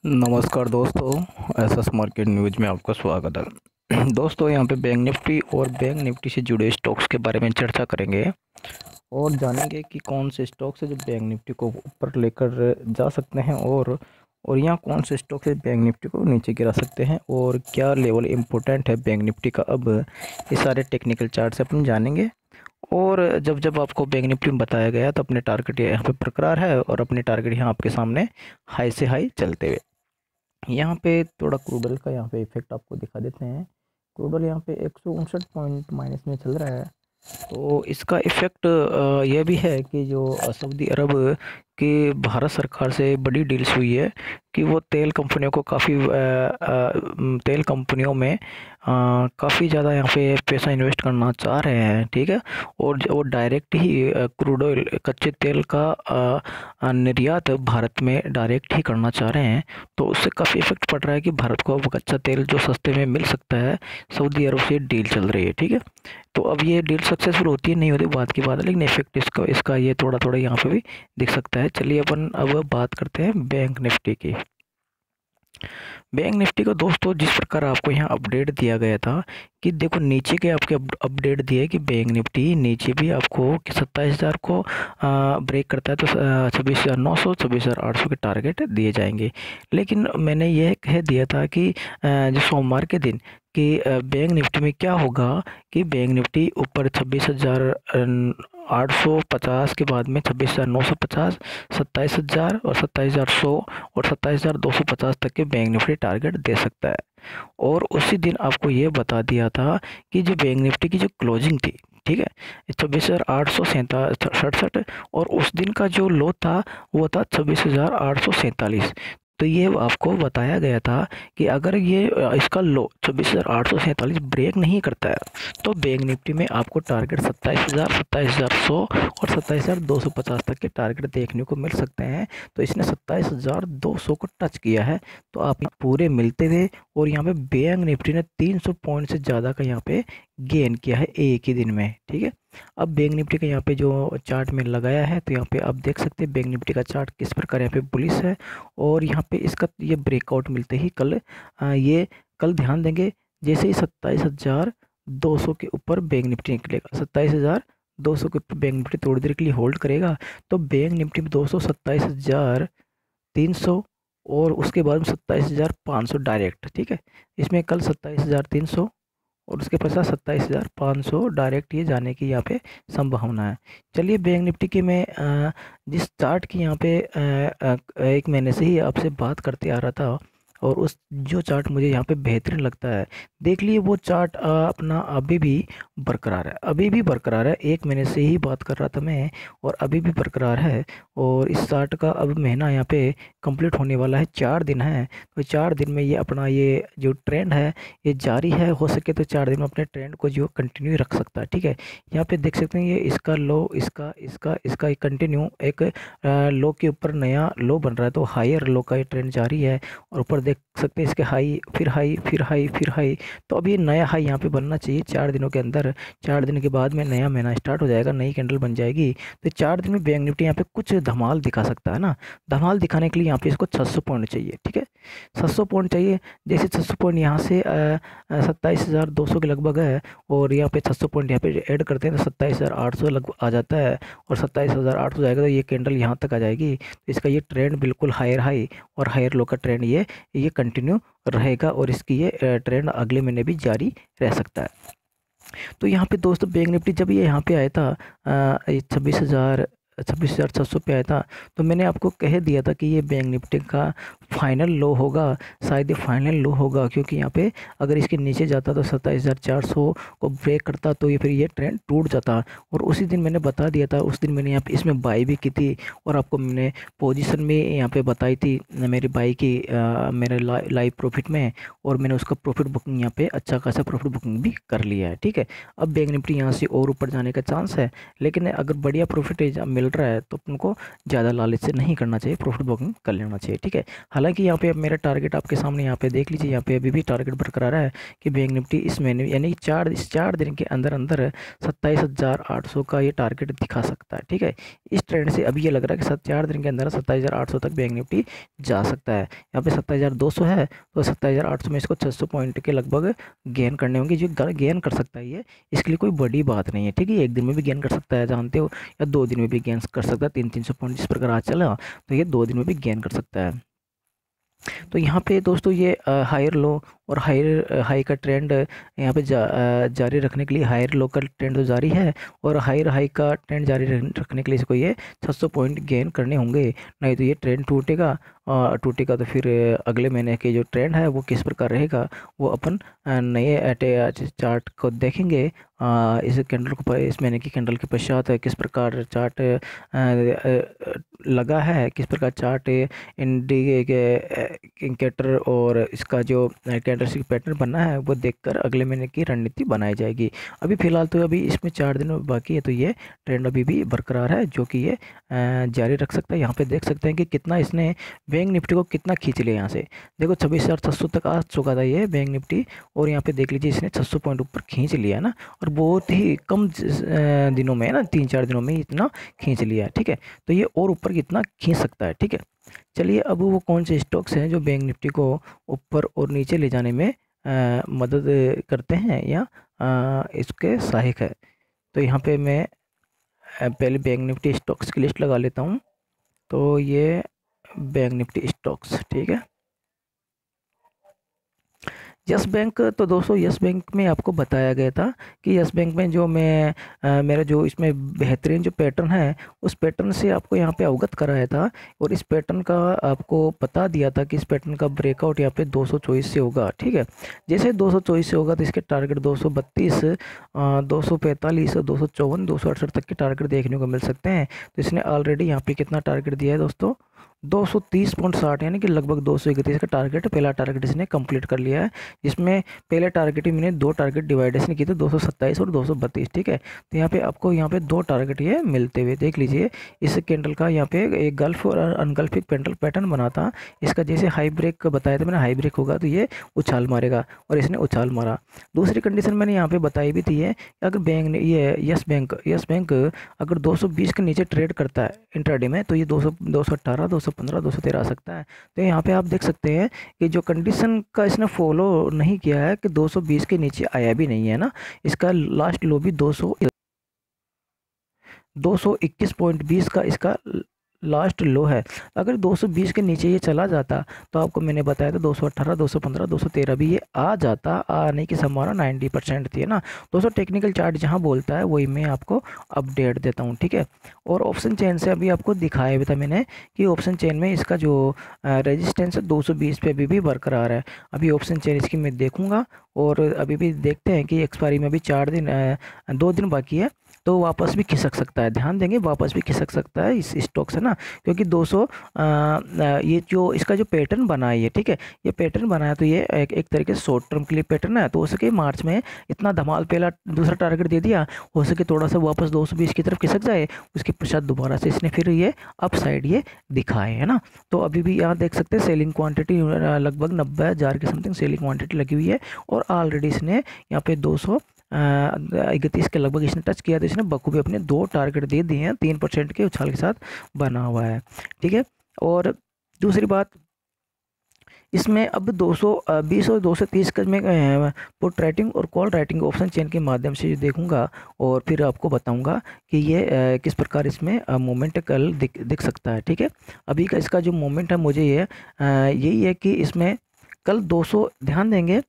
नमस्कार दोस्तों, SS market news में आपका स्वागत है। दोस्तों, यहाँ पे बैंक निफ्टी और बैंक निफ्टी से जुड़े स्टॉक्स के बारे में चर्चा करेंगे और जानेंगे कि कौन से स्टॉक्स है जो बैंक निफ्टी को ऊपर लेकर जा सकते हैं और यहाँ कौन से स्टॉक्स है बैंक निफ्टी को नीचे गिरा सकते हैं और क्या लेवल इम्पोर्टेंट है बैंक निफ्टी का। अब ये सारे टेक्निकल चार्ट से अपन जानेंगे और जब जब आपको बैंक निफ्टी में बताया गया तो अपने टारगेट यहाँ पे बरकरार है और अपने टारगेट यहाँ आपके सामने हाई से हाई चलते हुए। यहाँ पे थोड़ा क्रूडल का यहाँ पे इफेक्ट आपको दिखा देते हैं। क्रूडल यहाँ पे 159 पॉइंट माइनस में चल रहा है। तो इसका इफ़ेक्ट यह भी है कि जो सऊदी अरब की भारत सरकार से बड़ी डील्स हुई है कि वो तेल कंपनियों को काफ़ी तेल कंपनियों में काफ़ी ज़्यादा यहाँ पे पैसा इन्वेस्ट करना चाह रहे हैं, ठीक है। और वो डायरेक्ट ही क्रूड ऑयल कच्चे तेल का निर्यात भारत में डायरेक्ट ही करना चाह रहे हैं। तो उससे काफ़ी इफेक्ट पड़ रहा है कि भारत को अब कच्चा तेल जो सस्ते में मिल सकता है, सऊदी अरब से डील चल रही है, ठीक है। तो अब ये डील सक्सेसफुल होती है नहीं होती बात की बात है, लेकिन इफेक्ट इसका इसका ये थोड़ा थोड़ा यहाँ पे भी दिख सकता है। चलिए अपन अब बात करते हैं बैंक निफ्टी की। बैंक निफ्टी को दोस्तों जिस प्रकार आपको यहाँ अपडेट दिया गया था कि देखो नीचे के आपके अपडेट दिए कि बैंक निफ्टी नीचे भी आपको कि 27,000 को ब्रेक करता है तो 26,900 26,800 के टारगेट दिए जाएंगे। लेकिन मैंने यह कह दिया था कि जो सोमवार के दिन कि बैंक निफ्टी में क्या होगा कि बैंक निफ्टी ऊपर 26,850 के बाद में 26,950, 27,000 और 27,100 और 27,250 तक के बैंक निफ्टी टारगेट दे सकता है। और उसी दिन आपको ये बता दिया था कि जो बैंक निफ्टी की जो क्लोजिंग थी, ठीक है, 26,867 और उस दिन का जो लो था वो था 26,847। तो ये आपको बताया गया था कि अगर ये इसका लो 26,847 ब्रेक नहीं करता है तो बैंक निफ्टी में आपको टारगेट 27,000, 27,100 और 27,250 तक के टारगेट देखने को मिल सकते हैं। तो इसने 27,200 को टच किया है। तो आप पूरे मिलते हुए और यहाँ पे बैंक निफ्टी ने 300 पॉइंट से ज़्यादा का यहाँ पे गेन किया है एक ही दिन में, ठीक है। अब बैंक निफ्टी का यहाँ पे जो चार्ट में लगाया है तो यहाँ पे आप देख सकते हैं बैंक निफ्टी का चार्ट किस प्रकार यहाँ पे बुलिश है। और यहाँ पे इसका ये ब्रेकआउट मिलते ही ये कल ध्यान देंगे जैसे ही 27,200 के ऊपर बैंक निफ्टी निकलेगा, 27,200 के ऊपर बैंक निफ्टी थोड़ी देर के लिए होल्ड करेगा तो बैंक निफ्टी में 27,300 और उसके बाद में 27,500 डायरेक्ट, ठीक है। इसमें कल 27,300 और उसके पश्चात 27,500 डायरेक्ट ये जाने की यहाँ पे संभावना है। चलिए बैंक निफ्टी की मैं जिस चार्ट की यहाँ पे एक महीने से ही आपसे बात करते आ रहा था और उस जो चार्ट मुझे यहाँ पे बेहतरीन लगता है, देख लिए वो चार्ट अपना अभी भी बरकरार है, अभी भी बरकरार है। एक महीने से ही बात कर रहा था मैं और अभी भी बरकरार है। और इस चार्ट का अब महीना यहाँ पे कंप्लीट होने वाला है, 4 दिन है। तो 4 दिन में ये अपना ये जो ट्रेंड है ये जारी है, हो सके तो 4 दिन में अपने ट्रेंड को जो कंटिन्यू रख सकता है, ठीक है। यहाँ पे देख सकते हैं ये इसका लो, इसका इसका इसका कंटिन्यू एक लो के ऊपर नया लो बन रहा है। तो हायर लो का ये ट्रेंड जारी है और ऊपर देख सकते हैं इसके हाई, फिर हाई, फिर हाई, फिर हाई। तो अभी नया हाई यहाँ पे बनना चाहिए 4 दिनों के अंदर। 4 दिन के बाद में नया महीना स्टार्ट हो जाएगा, नई कैंडल बन जाएगी। तो 4 दिन में बैंक निफ्टी यहाँ पे कुछ धमाल दिखा सकता है ना। धमाल दिखाने के लिए यहाँ पे इसको 600 पॉइंट चाहिए, ठीक है, 600 पॉइंट चाहिए। जैसे 600 पॉइंट यहाँ से 27,200 के लगभग है और यहाँ पे 600 पॉइंट यहाँ पे ऐड करते हैं तो 27,800 लगभग आ जाता है। और 27,800 जाएगा तो ये कैंडल यहाँ तक आ जाएगी। तो इसका ये ट्रेंड बिल्कुल हायर हाई और हायर लो का ट्रेंड ये कंटिन्यू रहेगा और इसकी ये ट्रेंड अगले महीने भी जारी रह सकता है। तो यहाँ पे दोस्तों बैंक निफ्टी जब ये यहाँ पे आया था 26,600 पे आया था तो मैंने आपको कह दिया था कि ये बैंक निफ्टी का फाइनल लो होगा, शायद ये फाइनल लो होगा, क्योंकि यहाँ पे अगर इसके नीचे जाता तो 27,400 को ब्रेक करता तो ये फिर ये ट्रेंड टूट जाता। और उसी दिन मैंने बता दिया था, उस दिन मैंने यहाँ पे इसमें बाई भी की थी और आपको मैंने पोजीशन में यहाँ पे बताई थी मेरी बाई की मेरे लाइव प्रॉफिट में। और मैंने उसका प्रॉफिट बुकिंग यहाँ पे अच्छा खासा प्रॉफिट बुकिंग भी कर लिया है, ठीक है। अब बैंक निफ्टी यहाँ से और ऊपर जाने का चांस है, लेकिन अगर बढ़िया प्रॉफिट मिल चल रहा है तो अपन को ज़्यादा लालच से नहीं करना चाहिए, प्रॉफिट बुकिंग कर लेना चाहिए, ठीक है। हालांकि यहाँ पे अब मेरा टारगेट आपके सामने यहाँ पे देख लीजिए, यहाँ पे अभी भी टारगेट बरकरार है कि बैंक निफ्टी इस महीने यानी इस चार दिन के अंदर अंदर 27,800 का ये टारगेट दिखा सकता है, ठीक है। इस ट्रेंड से अभी ये लग रहा है कि 4 दिन के अंदर 27,800 तक बैंक निफ्टी जा सकता है। यहाँ पे 27,200 है तो 27,800 में इसको 600 पॉइंट के लगभग गेन करने होंगे, जो गेन कर सकता है ये, इसके लिए कोई बड़ी बात नहीं है, ठीक है। एक दिन में भी गेन कर सकता है जानते हो, या 2 दिन में भी गेन कर सकता है, 300 पॉइंट जिस प्रकार आज चला तो ये 2 दिन में भी गेन कर सकता है। तो यहाँ पे दोस्तों ये हायर लो और हायर हाई का ट्रेंड यहाँ पे जारी रखने के लिए, हायर लो का ट्रेंड तो जारी है और हायर हाई का ट्रेंड जारी रखने के लिए इसको ये 600 पॉइंट गेन करने होंगे, नहीं तो ये ट्रेंड टूटेगा। टूटेगा तो फिर अगले महीने के जो ट्रेंड है वो किस प्रकार रहेगा वो अपन नए चार्ट को देखेंगे। इस कैंडल को, इस महीने की कैंडल के पश्चात किस प्रकार चार्ट लगा है, किस प्रकार चार्ट इंडिकेटर और इसका जो कैंडलस्टिक पैटर्न बना है वो देखकर अगले महीने की रणनीति बनाई जाएगी। अभी फिलहाल तो अभी इसमें 4 दिन बाकी है तो ये ट्रेंड अभी भी बरकरार है, जो कि ये जारी रख सकता है। यहाँ पे देख सकते हैं कि कितना इसने बैंक निफ्टी को कितना खींच लिया। यहाँ से देखो 26,600 तक आ चुका था ये बैंक निफ्टी, और यहाँ पे देख लीजिए इसने 600 पॉइंट ऊपर खींच लिया है ना, और बहुत ही कम दिनों में है ना, 3-4 दिनों में इतना खींच लिया है, ठीक है। तो ये और ऊपर कितना खींच सकता है, ठीक है। चलिए अब वो कौन से स्टॉक्स हैं जो बैंक निफ्टी को ऊपर और नीचे ले जाने में मदद करते हैं या इसके सहायक है। तो यहाँ पे मैं पहले बैंक निफ्टी स्टॉक्स की लिस्ट लगा लेता हूँ। तो ये बैंक निफ्टी स्टॉक्स, ठीक है। यस बैंक, तो दोस्तों यस बैंक में आपको बताया गया था कि यस बैंक में जो मैं मेरा जो इसमें बेहतरीन जो पैटर्न है उस पैटर्न से आपको यहाँ पे अवगत कराया था, और इस पैटर्न का आपको बता दिया था कि इस पैटर्न का ब्रेकआउट यहाँ पे 224 से होगा, ठीक है। जैसे 224 से होगा तो इसके टारगेट 232, 245, 254, 268 तक के टारगेट देखने को मिल सकते हैं। तो इसने ऑलरेडी यहाँ पे कितना टारगेट दिया है दोस्तों, 230.60, यानी कि लगभग 231 का टारगेट, पहला टारगेट इसने कंप्लीट कर लिया है। जिसमें पहले टारगेट ही मैंने 2 टारगेट डिवाइड इसने किए थे, 227 और 232, ठीक है। तो यहाँ पे आपको यहाँ पे 2 टारगेट ये मिलते हुए देख लीजिए। इस कैंडल का यहाँ पे एक गल्फ और अनगल्फिक पैटर्न बना था। इसका जैसे हाई ब्रेक बताया था मैंने, हाई ब्रेक होगा तो ये उछाल मारेगा, और इसने उछाल मारा। दूसरी कंडीशन मैंने यहाँ पे बताई भी थी है, अगर बैंक ने ये यस बैंक अगर 220 के नीचे ट्रेड करता है इंट्राडे में तो ये 218, 215, 213 आ सकता है। तो यहाँ पे आप देख सकते हैं कि जो कंडीशन का इसने फॉलो नहीं किया है कि 220 के नीचे आया भी नहीं है ना, इसका लास्ट लो भी 221.20 का इसका लास्ट लो है। अगर 220 के नीचे ये चला जाता तो आपको मैंने बताया था 218, 215, 213 भी ये आ जाता, आने की संभावना 90% थी, है ना। दोस्तों टेक्निकल चार्ट जहां बोलता है वही मैं आपको अपडेट देता हूं, ठीक है। और ऑप्शन चेन से अभी आपको दिखाया भी था मैंने कि ऑप्शन चेन में इसका जो रेजिस्टेंस है 220 पे अभी भी बरकरार है। अभी ऑप्शन चेन इसकी मैं देखूँगा, और अभी भी देखते हैं कि एक्सपायरी में भी 2 दिन बाकी है, तो वापस भी खिसक सकता है। ध्यान देंगे, वापस भी खिसक सकता है इस स्टॉक से ना, क्योंकि 200 ये जो इसका जो पैटर्न बना है ये, ठीक है, ये पैटर्न बनाया तो ये एक तरीके से शॉर्ट टर्म के लिए पैटर्न है। तो हो सके मार्च में इतना धमाल पहला दूसरा टारगेट दे दिया, हो सके थोड़ा सा वापस 220 की तरफ खिसक जाए, उसके पश्चात दोबारा से इसने फिर ये अप साइड ये दिखाए, है ना। तो अभी भी यहाँ देख सकते हैं सेलिंग क्वांटिटी लगभग 90,000 की समथिंग सेलिंग क्वांटिटी लगी हुई है, और ऑलरेडी इसने यहाँ पे 231 के लगभग इसने टच किया, तो इसने बखूबी अपने 2 टारगेट दे दिए हैं, 3% के उछाल के साथ बना हुआ है, ठीक है। और दूसरी बात, इसमें अब 220 और 230 का मैं पुट राइटिंग और कॉल राइटिंग ऑप्शन चेन के माध्यम से देखूंगा, और फिर आपको बताऊंगा कि ये किस प्रकार इसमें मोमेंट कल दिख सकता है, ठीक है। अभी का इसका जो मोमेंट है मुझे ये यही है कि इसमें कल 200, ध्यान देंगे,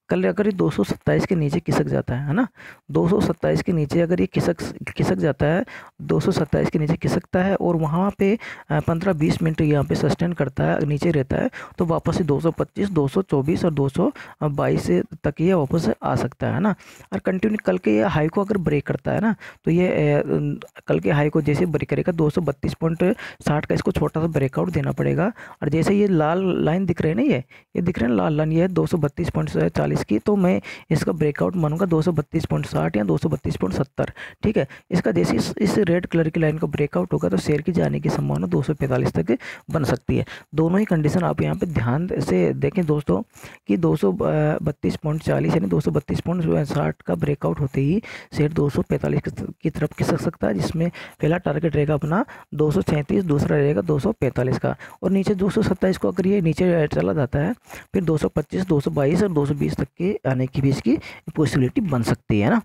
कल अगर ये 227 के नीचे खिसक जाता है ना, 227 के नीचे अगर ये खिसक जाता है, 227 के नीचे खिसकता है और वहाँ पे 15-20 मिनट यहाँ पे सस्टेन करता है, नीचे रहता है, तो वापस से 225, 224 और 222 तक ये वापस आ सकता है ना। और कंटिन्यू कल के ये हाई को अगर ब्रेक करता है ना, तो ये कल के हाई को जैसे ब्रेक करेगा 232.60 का इसको छोटा सा ब्रेकआउट देना पड़ेगा। और जैसे ये लाल लाइन दिख रहे हैं ना, ये दिख रहे हैं लाल लाइन, ये 232.40 242.45 की, तो मैं इसका ब्रेकआउट मानूंगा 232.60 या 232.70। ठीक है, इसका जैसे इस रेड कलर की लाइन का ब्रेकआउट होगा तो शेयर की जाने की संभावना 245 तक बन सकती है। दोनों ही कंडीशन आप यहाँ पे ध्यान से देखें दोस्तों कि 232.40 यानी 232.60 का ब्रेकआउट होते ही शेयर 245 की तरफ खिसक सकता है, जिसमें पहला टारगेट रहेगा अपना 237, दूसरा रहेगा 245 का, और नीचे 227 को अगर ये नीचे चला जाता है फिर 225, 222 और 220 तक के आने की भी इसकी पॉसिबिलिटी बन सकती है ना।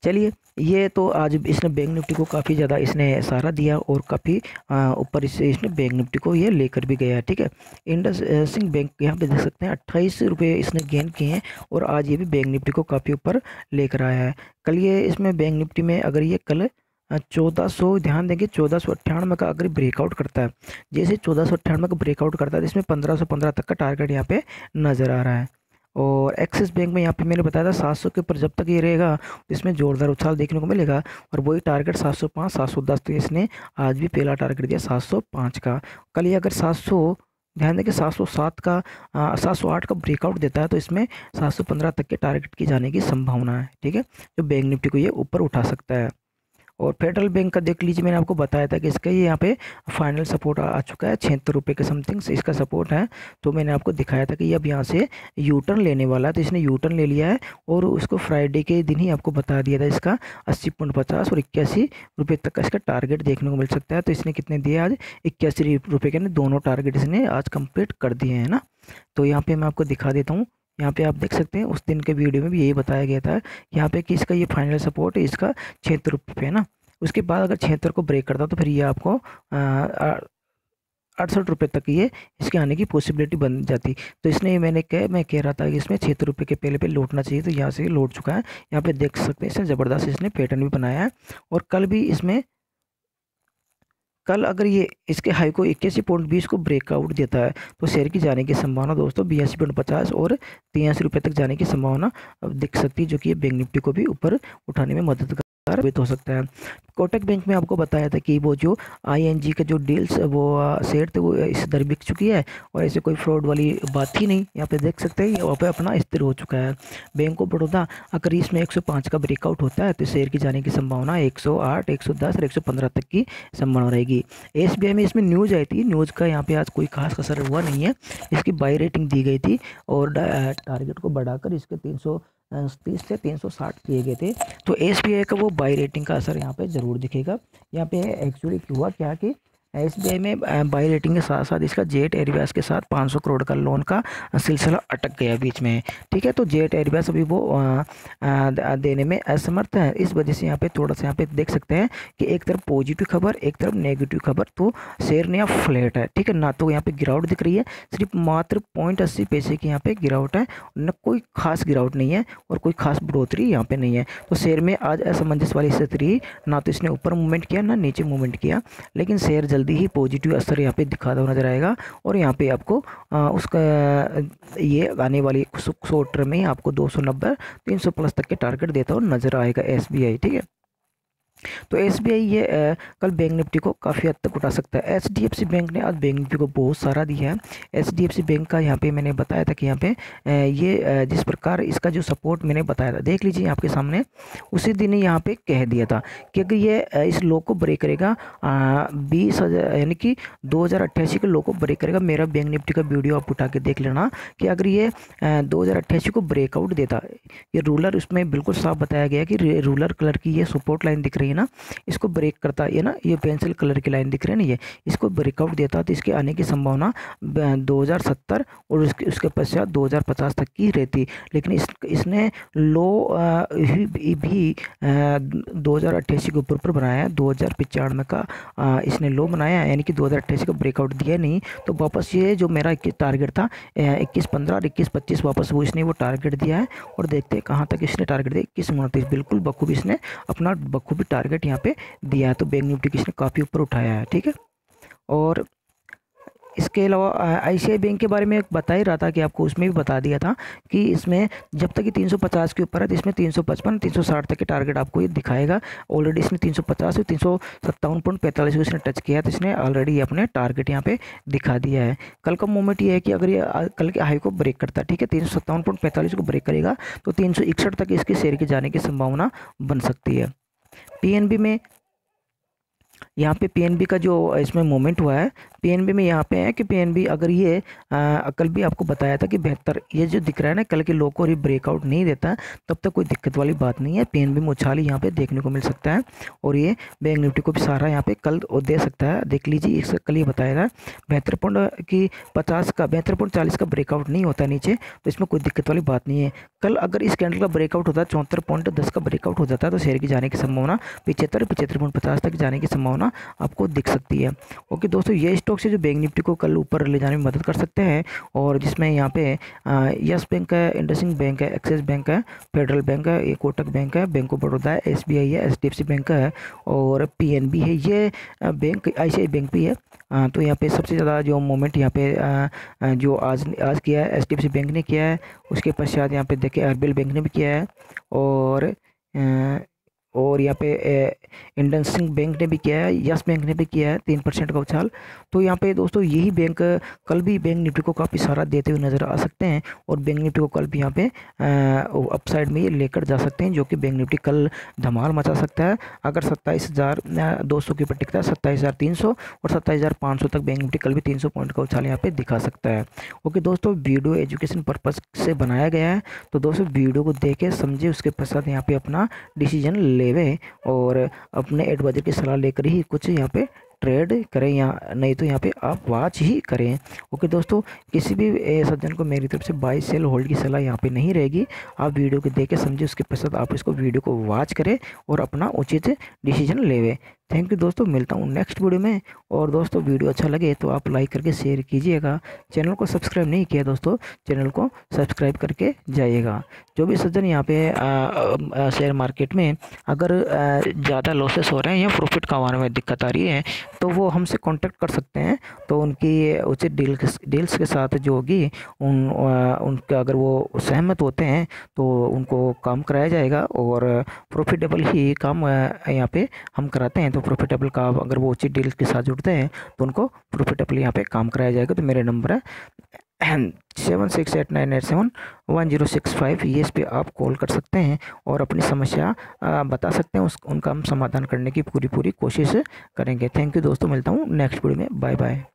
चलिए, ये तो आज इसने बैंक निफ्टी को काफ़ी ज़्यादा इसने सहारा दिया और काफ़ी ऊपर इसने बैंक निफ्टी को ये लेकर भी गया। ठीक है, इंडस सिंह बैंक यहाँ पे देख सकते हैं 28 रुपये इसने गेन किए हैं और आज ये भी बैंक निफ्टी को काफ़ी ऊपर लेकर आया है। कल ये इसमें बैंक निफ्टी में अगर ये कल 1400, ध्यान देंगे 1498 का अगर ब्रेकआउट करता है, जैसे 1498 का ब्रेकआउट करता है तो इसमें 1515 तक का टारगेट यहाँ पे नज़र आ रहा है। और एक्सिस बैंक में यहाँ पे मैंने बताया था 700 के ऊपर जब तक ये रहेगा तो इसमें जोरदार उछाल देखने को मिलेगा, और वही टारगेट 705, 710, तो इसने आज भी पहला टारगेट दिया 705 का। कल ये अगर 700, ध्यान दें कि 707 का 708 का ब्रेकआउट देता है तो इसमें 715 तक के टारगेट की जाने की संभावना है। ठीक है, जो बैंक निफ्टी को ये ऊपर उठा सकता है। और फेडरल बैंक का देख लीजिए, मैंने आपको बताया था कि इसका ये यहाँ पे फाइनल सपोर्ट आ चुका है 76 रुपये के समथिंग से इसका सपोर्ट है। तो मैंने आपको दिखाया था कि ये अब यहाँ से यू टर्न लेने वाला है, तो इसने यू टर्न ले लिया है और उसको फ्राइडे के दिन ही आपको बता दिया था इसका 80.50 और 81 रुपये तक का इसका टारगेट देखने को मिल सकता है। तो इसने कितने दिए आज? 81 रुपये के, दोनों टारगेट इसने आज कंप्लीट कर दिए हैं ना। तो यहाँ पे मैं आपको दिखा देता हूँ, यहाँ पे आप देख सकते हैं उस दिन के वीडियो में भी यही बताया गया था यहाँ पे कि इसका ये फाइनल सपोर्ट है इसका 76 रुपये ना। उसके बाद अगर 76 को ब्रेक करता तो फिर ये आपको 68 रुपये तक ये इसके आने की पॉसिबिलिटी बन जाती। तो इसने मैं कह रहा था कि इसमें 76 रुपये के पहले पे लौटना चाहिए, तो यहाँ से लौट चुका है। यहाँ पे देख सकते हैं इसने ज़बरदस्त इसने पैटर्न भी बनाया है। और कल भी इसमें, कल अगर ये इसके हाई को 81.20 को ब्रेकआउट देता है तो शेयर की जाने की संभावना दोस्तों 82.50 और 83 रुपये तक जाने की संभावना दिख सकती है, जो कि ये बैंक निफ्टी को भी ऊपर उठाने में मददगार साबित हो सकता है। कोटक बैंक में आपको बताया था कि वो जो ING के जो डील्स वो शेयर थे वो इस दर बिक चुकी है और ऐसे कोई फ्रॉड वाली बात ही नहीं। यहाँ पे देख सकते हैं ये वहाँ पे अपना स्थिर हो चुका है। बैंक ऑफ बड़ौदा अगर इसमें 105 का ब्रेकआउट होता है तो शेयर की जाने की संभावना 108, 110 और 115 तक की संभावना रहेगी। SBI में इसमें न्यूज़ आई थी, न्यूज़ का यहाँ पे आज कोई खास असर हुआ नहीं है। इसकी बाई रेटिंग दी गई थी और टारगेट को बढ़ाकर इसके 330 से 360 किए गए थे। तो SBI का वो बाई रेटिंग का असर यहाँ पे ज़रूर दिखेगा। यहाँ पे एक्चुअली हुआ क्या कि SBI में बाई रेटिंग के साथ साथ इसका जेट एयरवेज के साथ 500 करोड़ का लोन का सिलसिला अटक गया बीच में। ठीक है, तो जेट एयरवेज अभी वो देने में असमर्थ है। इस वजह से यहाँ पे थोड़ा सा यहाँ पे देख सकते हैं कि एक तरफ पॉजिटिव खबर, एक तरफ नेगेटिव खबर, तो शेयर नया फ्लैट है। ठीक है ना, तो यहाँ पे गिरावट दिख रही है, सिर्फ मात्र 0.80 पैसे की यहाँ पे गिरावट है, न कोई खास गिरावट नहीं है और कोई खास बढ़ोतरी यहाँ पे नहीं है। तो शेयर में आज असमंजस वाली स्थिति रही, ना तो इसने ऊपर मूवमेंट किया ना नीचे मूवमेंट किया, लेकिन शेयर जल्दी ही पॉजिटिव असर यहाँ पे दिखाता हुआ नजर आएगा। और यहाँ पे आपको उसका ये आने वाली शॉर्ट टर्म में आपको 290, 300 प्लस तक के टारगेट देता हुआ नजर आएगा SBI। ठीक है, तो SBI ये कल बैंक निफ्टी को काफ़ी हद तक उठा सकता है। HDFC बैंक ने आज बैंक निफ्टी को बहुत सारा दिया है। HDFC बैंक का यहाँ पे मैंने बताया था कि यहाँ पे ये जिस प्रकार इसका जो सपोर्ट मैंने बताया था, देख लीजिए आपके सामने, उसी दिन ही यहाँ पे कह दिया था कि अगर ये इस लो को ब्रेक करेगा 20,000 यानी कि 2088 के लो को ब्रेक करेगा। मेरा बैंक निफ्टी का वीडियो आप उठा के देख लेना कि अगर ये 2088 को ब्रेकआउट देता, ये रूलर उसमें बिल्कुल साफ बताया गया कि रूलर कलर की ये सपोर्ट लाइन दिख रही है ना, इसको ब्रेक करता है ना, ये पेंसिल कलर की लाइन दिख रही है ना, ये इसको ब्रेकआउट देता तो इसके आने की संभावना 2070 और उसके पश्चात 2050 तक की रहती। लेकिन इसने लो भी 2088 के ऊपर बनाया है, 2095 का इसने लो बनाया है, यानी कि 2088 का ब्रेकआउट दिया नहीं। तो वापस ये जो मेरा टारगेट था 2115 और 2125 वापस वो इसने वो टारगेट दिया है। और देखते हैं कहाँ तक इसने टारगेट दिया, 2129, बिल्कुल बखूबी इसने अपना बखूबी टारगेट यहाँ पे दिया है। तो बैंक निफ्टी की इसने काफ़ी ऊपर उठाया है। ठीक है, और इसके उसके अलावा ICICI बैंक के बारे में बता ही रहा था कि आपको उसमें भी बता दिया था कि इसमें जब तक ये 350 के ऊपर है तो इसमें 355 360 तक के टारगेट आपको ये दिखाएगा। ऑलरेडी इसने 350 से 357.45 को इसने टच किया, तो इसने ऑलरेडी अपने टारगेट यहाँ पे दिखा दिया है। कल का मोमेंट ये है कि अगर ये कल के हाई को ब्रेक करता है, ठीक है, 357.45 को ब्रेक करेगा तो 361 तक इसके शेयर के जाने की संभावना बन सकती है। PNB में यहाँ पे PNB का जो इसमें मोमेंट हुआ है, PNB में यहाँ पे है कि PNB अगर ये कल भी आपको बताया था कि बेहतर ये जो दिख रहा है ना कल के लो को और ये ब्रेकआउट नहीं देता तब तक कोई दिक्कत वाली बात नहीं है। PNB में उछाल यहाँ पे देखने को मिल सकता है और ये बैंक निफ्टी को भी सारा यहाँ पे कल दे सकता है। देख लीजिए, इससे कल ये बताया था 72.40 का ब्रेकआउट नहीं होता नीचे, तो इसमें कोई दिक्कत वाली बात नहीं है। कल अगर इस कैंडल का ब्रेकआउट होता है 74.10 का ब्रेकआउट हो जाता है तो शेयर की जाने की संभावना 75.50 तक जाने की संभावना आपको दिख सकती है। ओके दोस्तों, ये स्टॉक से जो बैंक निफ्टी को कल ऊपर ले जाने में मदद कर सकते हैं और जिसमें यहाँ पे यस बैंक है, इंडसइंड बैंक है, एक्सिस बैंक है, फेडरल बैंक है, कोटक बैंक है, बैंक ऑफ बड़ौदा है, SBI है, HDFC बैंक है और PNB है। ये बैंक ICICI बैंक भी है। तो यहाँ पे सबसे ज़्यादा जो मोमेंट यहाँ पे जो आज किया है HDFC बैंक ने किया है। उसके पश्चात यहाँ पे देखिए RBL बैंक ने भी किया है और यहाँ पे इंडसइंड बैंक ने भी किया है, यस बैंक ने भी किया है 3% का उछाल। तो यहाँ पे दोस्तों यही बैंक कल भी बैंक निफ्टी को काफ़ी सहारा देते हुए नज़र आ सकते हैं और बैंक निफ्टी को कल भी यहाँ पे अपसाइड में ये लेकर जा सकते हैं, जो कि बैंक निफ्टी कल धमाल मचा सकता है। अगर 27,200 के ऊपर टिकता है 27,300 और 27,500 तक बैंक निफ्टी कल भी 300 पॉइंट का उछाल यहाँ पे दिखा सकता है। ओके दोस्तों, वीडियो एजुकेशन पर्पज़ से बनाया गया है, तो दोस्तों वीडियो को देखे समझे उसके पश्चात यहाँ पे अपना डिसीजन लेवे और अपने एडवाइजर की सलाह लेकर ही कुछ यहाँ पे ट्रेड करें या नहीं तो यहाँ पे आप वॉच ही करें। ओके दोस्तों, किसी भी सज्जन को मेरी तरफ से बाय सेल होल्ड की सलाह यहाँ पे नहीं रहेगी। आप वीडियो को देख के समझे उसके पश्चात आप इसको वीडियो को वॉच करें और अपना उचित डिसीजन लेवे। थैंक यू दोस्तों, मिलता हूँ नेक्स्ट वीडियो में। और दोस्तों वीडियो अच्छा लगे तो आप लाइक करके शेयर कीजिएगा। चैनल को सब्सक्राइब नहीं किया दोस्तों, चैनल को सब्सक्राइब करके जाइएगा। जो भी सज्जन यहाँ पे शेयर मार्केट में अगर ज़्यादा लॉसेस हो रहे हैं या प्रॉफिट कमाने में दिक्कत आ रही है तो वो हमसे कांटेक्ट कर सकते हैं। तो उनकी उचित डील्स के साथ जो होगी उनका अगर वो सहमत होते हैं तो उनको काम कराया जाएगा और प्रॉफिटेबल ही काम यहाँ पे हम कराते हैं। तो प्रॉफिटेबल का अगर वो उचित डील्स के साथ जुड़ते हैं तो उनको प्रॉफिटेबल यहाँ पे काम कराया जाएगा। तो मेरे नंबर है 7689871065, ये इस पे आप कॉल कर सकते हैं और अपनी समस्या बता सकते हैं, उनका हम समाधान करने की पूरी कोशिश करेंगे। थैंक यू दोस्तों, मिलता हूँ नेक्स्ट वीडियो में। Bye bye.